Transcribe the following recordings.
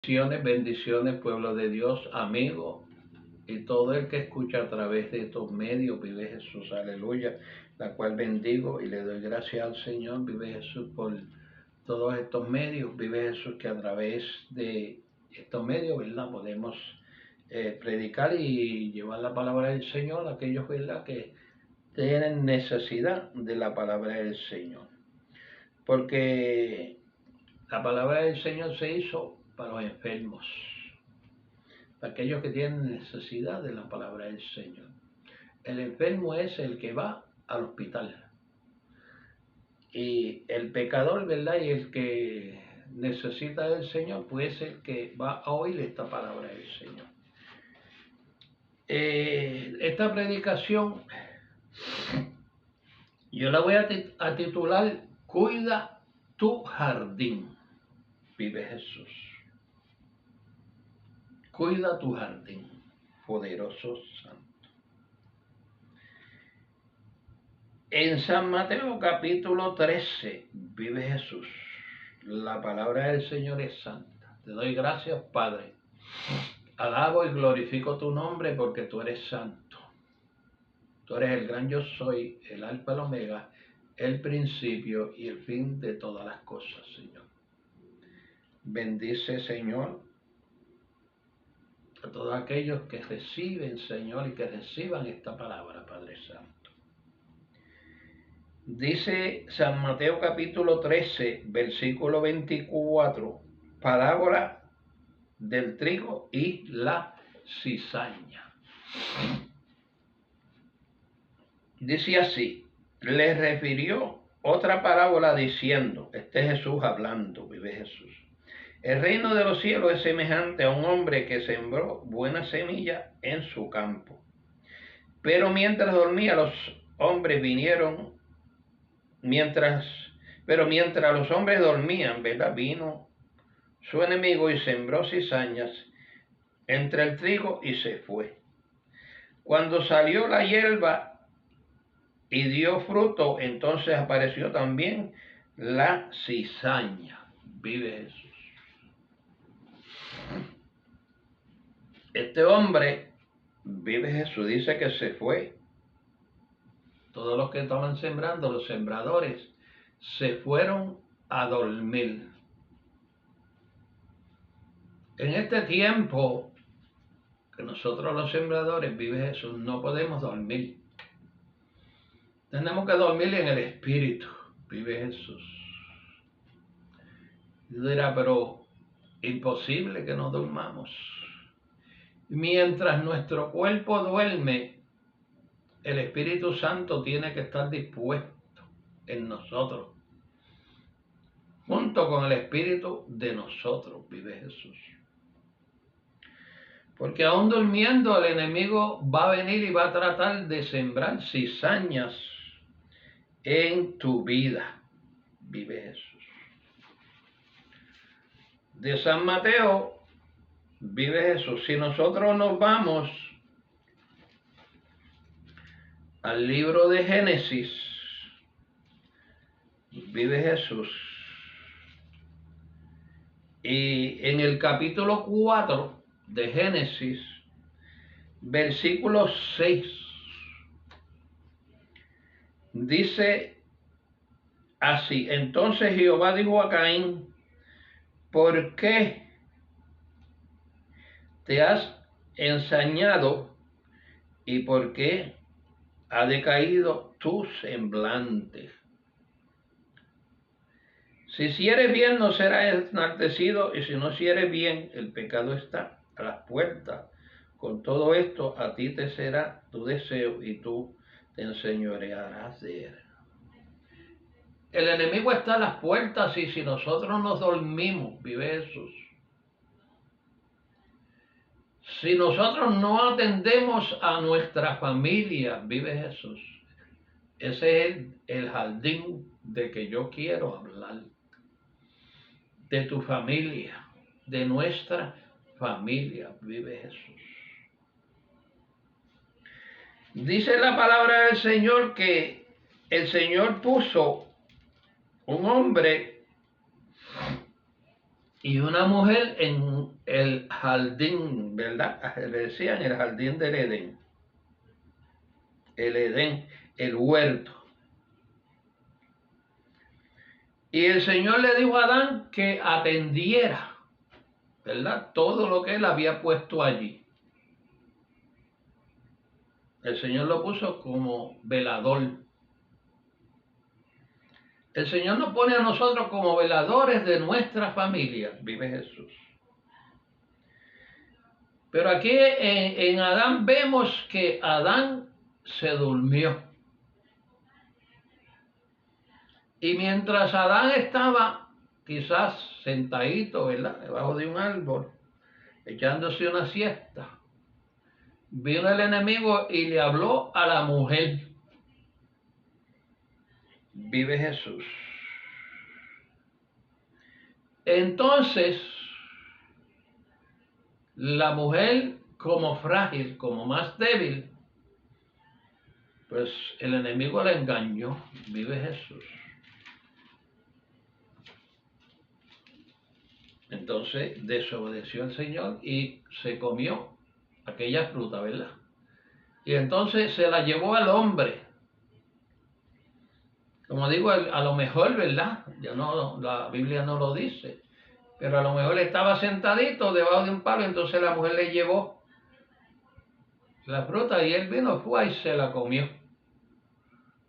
Bendiciones, bendiciones, pueblo de Dios, amigo, y todo el que escucha a través de estos medios, vive Jesús, aleluya, la cual bendigo y le doy gracias al Señor, vive Jesús por todos estos medios, vive Jesús que a través de estos medios, ¿verdad? Podemos predicar y llevar la palabra del Señor a aquellos, ¿verdad?, que tienen necesidad de la palabra del Señor, porque la palabra del Señor se hizo para los enfermos, para aquellos que tienen necesidad de la palabra del Señor. El enfermo es el que va al hospital. Y el pecador, ¿verdad?, y el que necesita del Señor, pues es el que va a oír esta palabra del Señor. Esta predicación yo la voy a titular Cuida tu jardín, vive Jesús. Cuida tu jardín, poderoso santo. En San Mateo capítulo 13 vive Jesús. La palabra del Señor es santa. Te doy gracias, Padre. Alabo y glorifico tu nombre porque tú eres santo. Tú eres el gran yo soy, el alfa y el omega, el principio y el fin de todas las cosas, Señor. Bendice, Señor, a todos aquellos que reciben, Señor, y que reciban esta palabra, Padre Santo. Dice San Mateo capítulo 13, versículo 24, parábola del trigo y la cizaña. Dice así, le refirió otra parábola diciendo, este es Jesús hablando, vive Jesús. El reino de los cielos es semejante a un hombre que sembró buena semilla en su campo. Pero mientras dormía los hombres vinieron, mientras los hombres dormían, ¿verdad?, vino su enemigo y sembró cizañas entre el trigo y se fue. Cuando salió la hierba y dio fruto, entonces apareció también la cizaña. Vive Jesús. Este hombre, vive Jesús, dice que se fue. Todos los que estaban sembrando, los sembradores, se fueron a dormir. En este tiempo que nosotros los sembradores, vive Jesús, no podemos dormir. Tenemos que dormir en el Espíritu, vive Jesús. Y dirá, pero imposible que no durmamos. Mientras nuestro cuerpo duerme, el Espíritu Santo tiene que estar dispuesto en nosotros, junto con el Espíritu de nosotros, vive Jesús. Porque aún durmiendo el enemigo va a venir y va a tratar de sembrar cizañas en tu vida, vive Jesús. De San Mateo, vive Jesús. Si nosotros nos vamos al libro de Génesis, vive Jesús. Y en el capítulo 4 de Génesis, versículo 6, dice así, entonces Jehová dijo a Caín, ¿por qué te has ensañado y por qué ha decaído tu semblante? Si hicieres bien no serás enaltecido, y si no hicieres bien, el pecado está a las puertas. Con todo esto, a ti te será tu deseo y tú te enseñorearás de él. El enemigo está a las puertas y si nosotros nos dormimos, vive Jesús. Si nosotros no atendemos a nuestra familia, vive Jesús. Ese es el jardín de que yo quiero hablar. De tu familia, de nuestra familia, vive Jesús. Dice la palabra del Señor que el Señor puso un hombre y una mujer en el jardín, ¿verdad? Le decían el jardín del Edén. El Edén, el huerto. Y el Señor le dijo a Adán que atendiera, ¿verdad? Todo lo que él había puesto allí. El Señor lo puso como velador. El Señor nos pone a nosotros como veladores de nuestra familia, vive Jesús. Pero aquí en Adán vemos que Adán se durmió. Y mientras Adán estaba quizás sentadito, ¿verdad?, debajo de un árbol, echándose una siesta, vino el enemigo y le habló a la mujer. Vive Jesús. Entonces, la mujer, como frágil, como más débil, pues el enemigo la engañó. Vive Jesús. Entonces desobedeció al Señor y se comió aquella fruta, ¿verdad? Y entonces se la llevó al hombre. Como digo, a lo mejor, ¿verdad? Ya no, la Biblia no lo dice. Pero a lo mejor estaba sentadito debajo de un palo, entonces la mujer le llevó la fruta y él vino, fue y se la comió.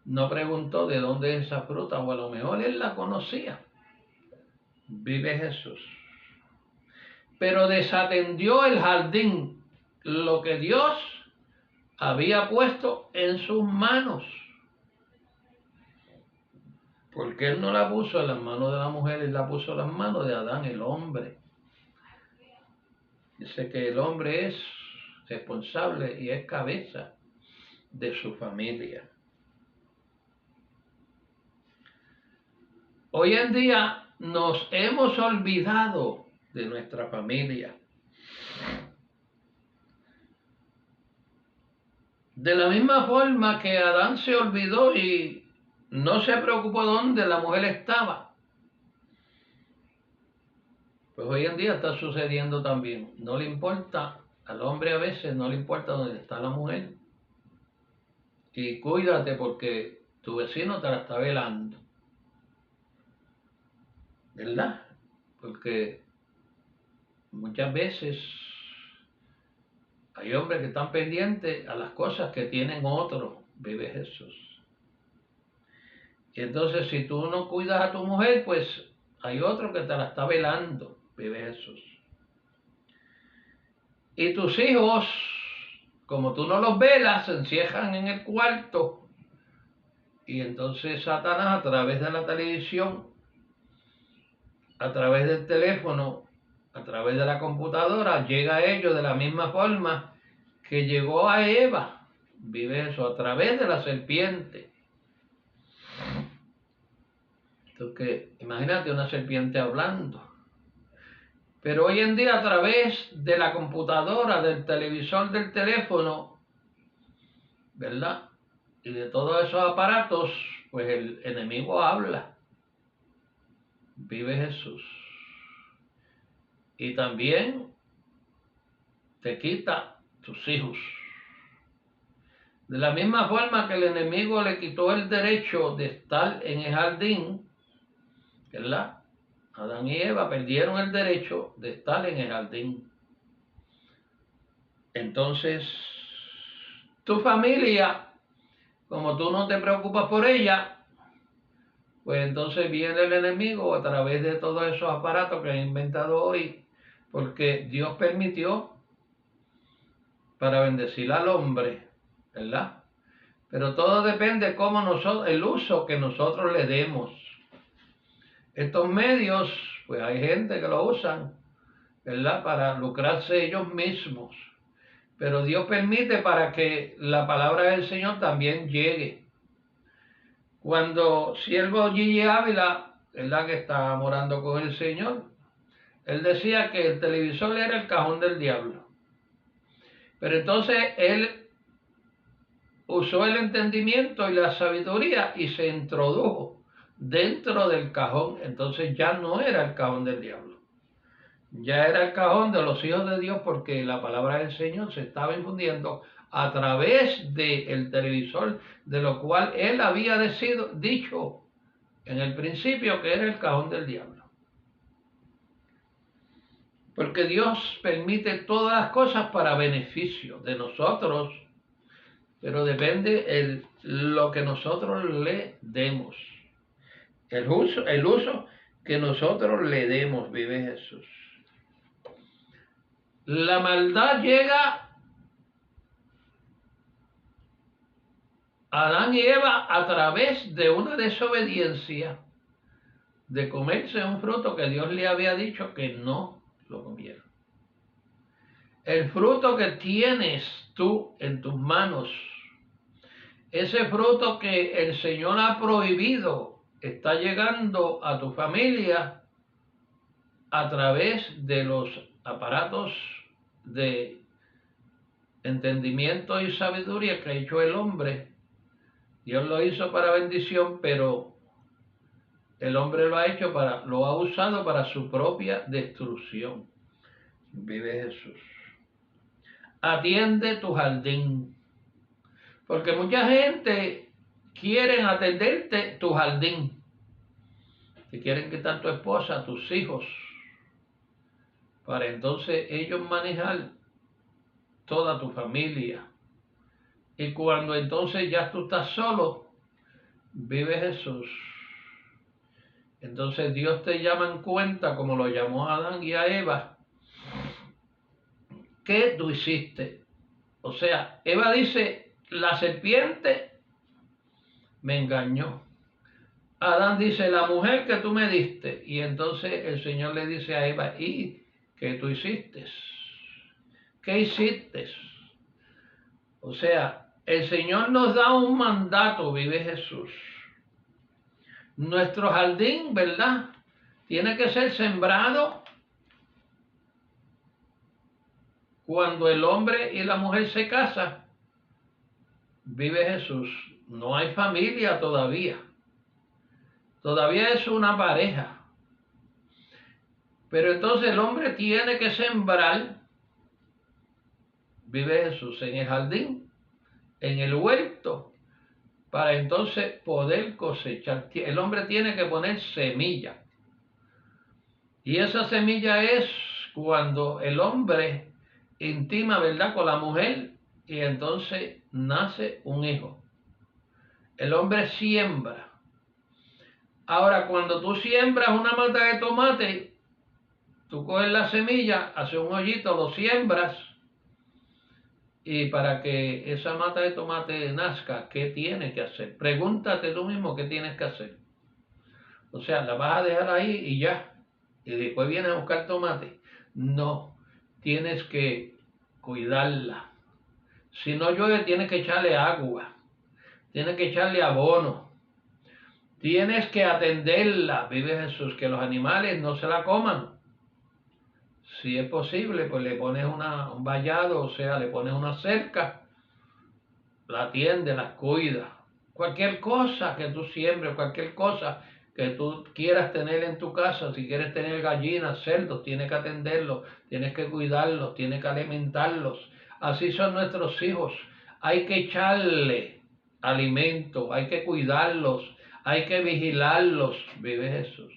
No preguntó de dónde es esa fruta, o a lo mejor él la conocía. Vive Jesús. Pero desatendió el jardín, lo que Dios había puesto en sus manos. Porque él no la puso en las manos de la mujer, él la puso en las manos de Adán, el hombre. Dice que el hombre es responsable y es cabeza de su familia. Hoy en día nos hemos olvidado de nuestra familia. De la misma forma que Adán se olvidó y no se preocupó dónde la mujer estaba, pues hoy en día está sucediendo también. No le importa, al hombre a veces no le importa dónde está la mujer. Y cuídate porque tu vecino te la está velando. ¿Verdad? Porque muchas veces hay hombres que están pendientes a las cosas que tienen otros. Vive Jesús. Y entonces si tú no cuidas a tu mujer, pues hay otro que te la está velando. Vive Jesús. Y tus hijos, como tú no los velas, se encierran en el cuarto. Y entonces Satanás, a través de la televisión, a través del teléfono, a través de la computadora, llega a ellos de la misma forma que llegó a Eva. Vive eso, a través de la serpiente. Entonces, imagínate una serpiente hablando. Pero hoy en día, a través de la computadora, del televisor, del teléfono, ¿verdad?, y de todos esos aparatos, pues el enemigo habla. Vive Jesús. Y también te quita tus hijos. De la misma forma que el enemigo le quitó el derecho de estar en el jardín, ¿verdad? Adán y Eva perdieron el derecho de estar en el jardín. Entonces, tu familia, como tú no te preocupas por ella, pues entonces viene el enemigo a través de todos esos aparatos que han inventado hoy, porque Dios permitió para bendecir al hombre, ¿verdad? Pero todo depende de cómo nosotros, el uso que nosotros le demos. Estos medios, pues hay gente que lo usan, ¿verdad?, para lucrarse ellos mismos. Pero Dios permite para que la palabra del Señor también llegue. Cuando siervo Gigi Ávila, ¿verdad?, que está morando con el Señor, él decía que el televisor era el cajón del diablo. Pero entonces él usó el entendimiento y la sabiduría y se introdujo dentro del cajón. Entonces ya no era el cajón del diablo, Ya era el cajón de los hijos de Dios, porque la palabra del Señor se estaba infundiendo a través del televisor, de lo cual él había dicho en el principio que era el cajón del diablo. Porque Dios permite todas las cosas para beneficio de nosotros, pero depende lo que nosotros le demos. El uso que nosotros le demos, vive Jesús. La maldad llega a Adán y Eva a través de una desobediencia, de comerse un fruto que Dios le había dicho que no lo comieran. El fruto que tienes tú en tus manos, ese fruto que el Señor ha prohibido, está llegando a tu familia a través de los aparatos de entendimiento y sabiduría que ha hecho el hombre. Dios lo hizo para bendición, pero el hombre lo ha usado para su propia destrucción. Vive Jesús. Atiende tu jardín. Porque mucha gente quiere atenderte tu jardín. Te quieren quitar tu esposa, tus hijos, para entonces ellos manejar toda tu familia. Y cuando entonces ya tú estás solo, vive Jesús. Entonces Dios te llama en cuenta, como lo llamó a Adán y a Eva. ¿Qué tú hiciste? O sea, Eva dice, la serpiente me engañó. Adán dice, la mujer que tú me diste. Y entonces el Señor le dice a Eva, ¿y qué tú hiciste? ¿Qué hiciste? O sea, el Señor nos da un mandato, vive Jesús. Nuestro jardín, ¿verdad? Tiene que ser sembrado cuando el hombre y la mujer se casan. Vive Jesús. No hay familia todavía. Todavía es una pareja. Pero entonces el hombre tiene que sembrar, vive Jesús, en el jardín, en el huerto, para entonces poder cosechar. El hombre tiene que poner semilla. Y esa semilla es cuando el hombre intima, ¿verdad?, con la mujer, y entonces nace un hijo. El hombre siembra. Ahora, cuando tú siembras una mata de tomate, tú coges la semilla, haces un hoyito, lo siembras, y para que esa mata de tomate nazca, ¿qué tienes que hacer? Pregúntate tú mismo qué tienes que hacer. O sea, la vas a dejar ahí y ya, y después vienes a buscar tomate. No, tienes que cuidarla. Si no llueve, tienes que echarle agua, tienes que echarle abono, tienes que atenderla, vive Jesús, que los animales no se la coman. Si es posible, pues le pones un vallado, o sea, le pones una cerca, la atiende, la cuida. Cualquier cosa que tú siembres, cualquier cosa que tú quieras tener en tu casa, si quieres tener gallinas, cerdos, tienes que atenderlos, tienes que cuidarlos, tienes que alimentarlos. Así son nuestros hijos. Hay que echarle alimento, hay que cuidarlos, hay que vigilarlos, vive Jesús.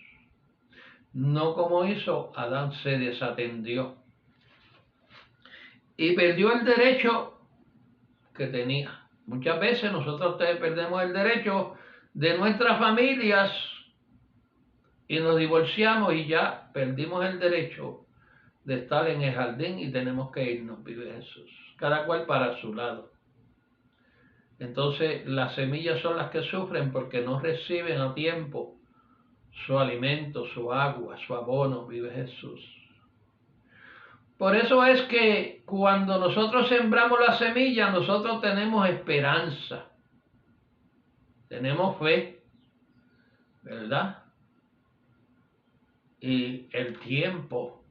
No como hizo Adán, se desatendió y perdió el derecho que tenía. Muchas veces nosotros perdemos el derecho de nuestras familias y nos divorciamos y ya perdimos el derecho de estar en el jardín y tenemos que irnos, vive Jesús. Cada cual para su lado. Entonces las semillas son las que sufren porque no reciben a tiempo su alimento, su agua, su abono, vive Jesús. Por eso es que cuando nosotros sembramos la semilla, nosotros tenemos esperanza, tenemos fe, ¿verdad? Y el tiempo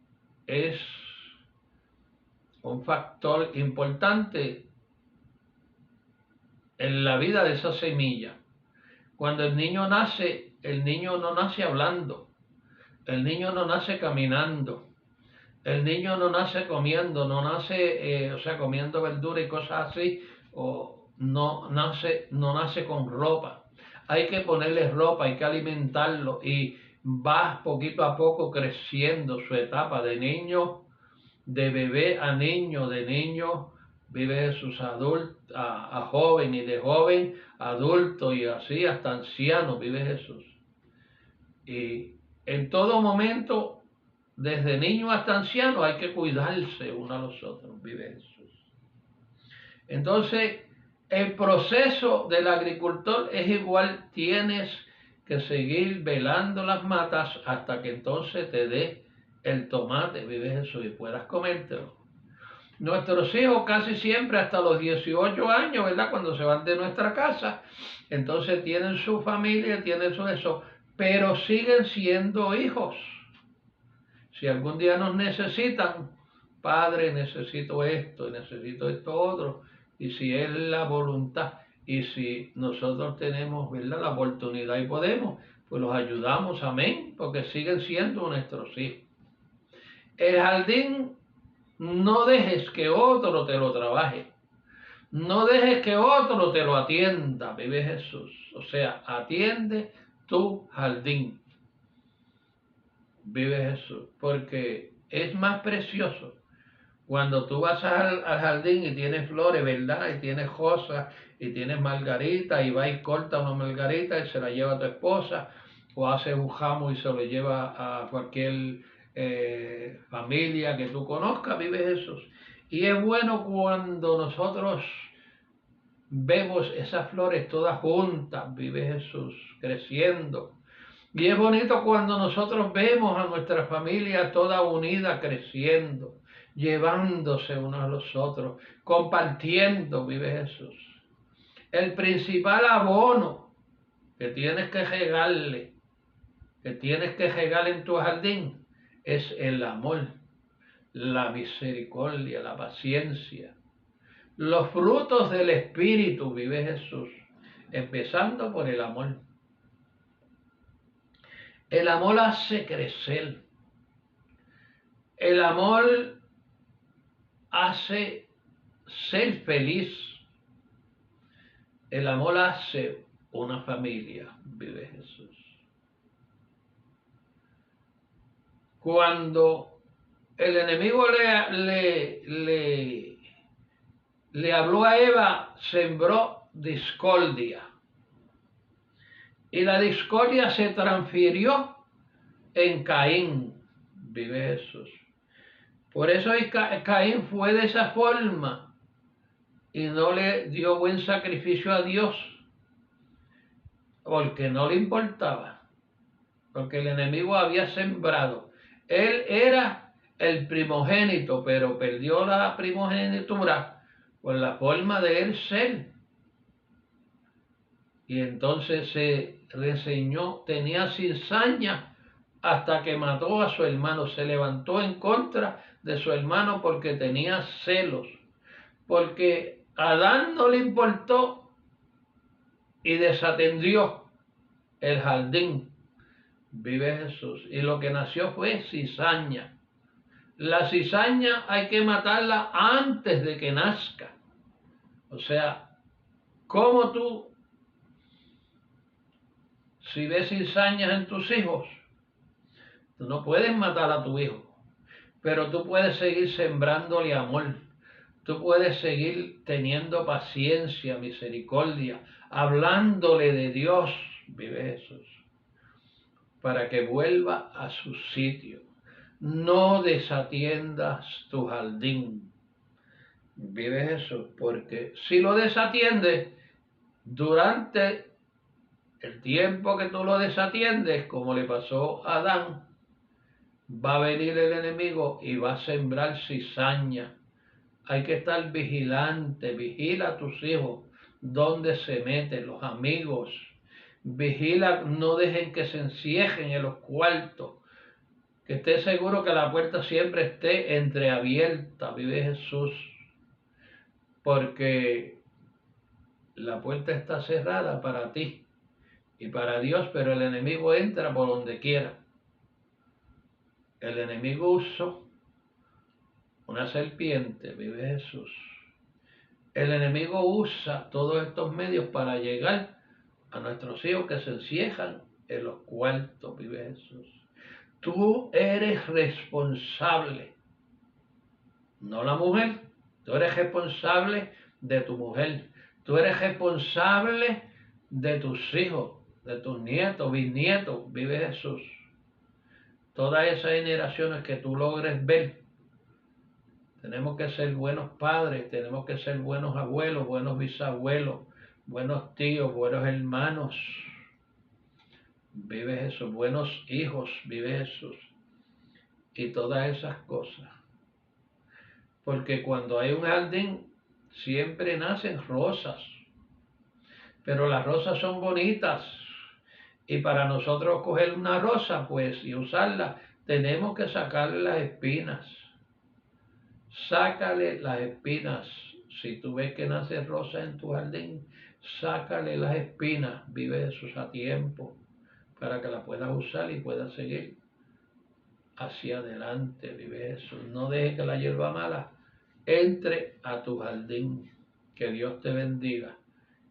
es un factor importante en la vida de esa semilla. Cuando el niño nace, el niño no nace hablando, el niño no nace caminando, El niño no nace comiendo, no nace, o sea, comiendo verdura y cosas así, o no nace con ropa. Hay que ponerle ropa, hay que alimentarlo y va poquito a poco creciendo su etapa de niño, de bebé a niño, de niño vive sus adultos a joven y de joven a adulto y así hasta anciano vive Jesús. Y en todo momento, desde niño hasta anciano, hay que cuidarse uno a los otros, vive Jesús. Entonces, el proceso del agricultor es igual, tienes que seguir velando las matas hasta que entonces te dé el tomate, vive Jesús, y puedas comértelo. Nuestros hijos casi siempre hasta los 18 años, ¿verdad? Cuando se van de nuestra casa, entonces tienen su familia, tienen su eso, pero siguen siendo hijos. Si algún día nos necesitan, padre, necesito esto otro, y si es la voluntad, y si nosotros tenemos, ¿verdad?, la oportunidad y podemos, pues los ayudamos, amén, porque siguen siendo nuestros hijos. El jardín, no dejes que otro te lo trabaje. No dejes que otro te lo atienda, vive Jesús. O sea, atiende tu jardín, vive Jesús, porque es más precioso cuando tú vas al jardín y tienes flores, ¿verdad? Y tienes rosas, y tienes margarita, y vas y cortas una margarita y se la lleva a tu esposa, o haces un jamo y se lo lleva a cualquier familia que tú conozcas, vive Jesús. Y es bueno cuando nosotros vemos esas flores todas juntas, vive Jesús, creciendo. Y es bonito cuando nosotros vemos a nuestra familia toda unida, creciendo, llevándose unos a los otros, compartiendo, vive Jesús. El principal abono que tienes que regarle, que tienes que regar en tu jardín, es el amor, la misericordia, la paciencia. Los frutos del Espíritu, vive Jesús, empezando por el amor. El amor hace crecer. El amor hace ser feliz. El amor hace una familia, vive Jesús. Cuando el enemigo le habló a Eva, sembró discordia. Y la discordia se transfirió en Caín, vive Jesús. Por eso Caín fue de esa forma y no le dio buen sacrificio a Dios, porque no le importaba, porque el enemigo había sembrado. Él era el primogénito, pero perdió la primogenitura por la forma de él ser. Y entonces se reseñó, tenía cizaña hasta que mató a su hermano, se levantó en contra de su hermano porque tenía celos, porque Adán no le importó y desatendió el jardín, vive Jesús, y lo que nació fue cizaña. La cizaña hay que matarla antes de que nazca. O sea, ¿cómo tú, si ves cizañas en tus hijos, tú no puedes matar a tu hijo, pero tú puedes seguir sembrándole amor? Tú puedes seguir teniendo paciencia, misericordia, hablándole de Dios, vive Jesús, para que vuelva a su sitio. No desatiendas tu jardín, vive Jesús, porque si lo desatiendes durante el tiempo que tú lo desatiendes, como le pasó a Adán, va a venir el enemigo y va a sembrar cizaña. Hay que estar vigilante, vigila a tus hijos, dónde se meten los amigos, vigila, no dejen que se encierren en los cuartos, que esté seguro que la puerta siempre esté entreabierta, vive Jesús, porque la puerta está cerrada para ti y para Dios, pero el enemigo entra por donde quiera. El enemigo usó una serpiente, vive Jesús. El enemigo usa todos estos medios para llegar a nuestros hijos que se encierran en los cuartos, vive Jesús. Tú eres responsable, no la mujer. Tú eres responsable de tu mujer. Tú eres responsable de tus hijos, de tus nietos, bisnietos, vive Jesús. Todas esas generaciones que tú logres ver, tenemos que ser buenos padres, tenemos que ser buenos abuelos, buenos bisabuelos, buenos tíos, buenos hermanos. Vive Jesús, buenos hijos, vive Jesús. Y todas esas cosas. Porque cuando hay un jardín, siempre nacen rosas. Pero las rosas son bonitas. Y para nosotros coger una rosa, pues, y usarla, tenemos que sacarle las espinas. Sácale las espinas. Si tú ves que nace rosa en tu jardín, sácale las espinas. Vive Jesús a tiempo para que la puedas usar y puedas seguir hacia adelante. Vive Jesús. No dejes que la hierba mala entre a tu jardín. Que Dios te bendiga.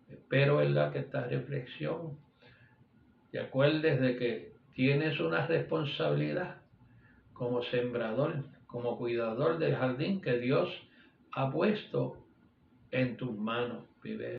Espero, ¿verdad?, que esta reflexión te acuerdes de que tienes una responsabilidad como sembrador, como cuidador del jardín que Dios ha puesto en tus manos. Vive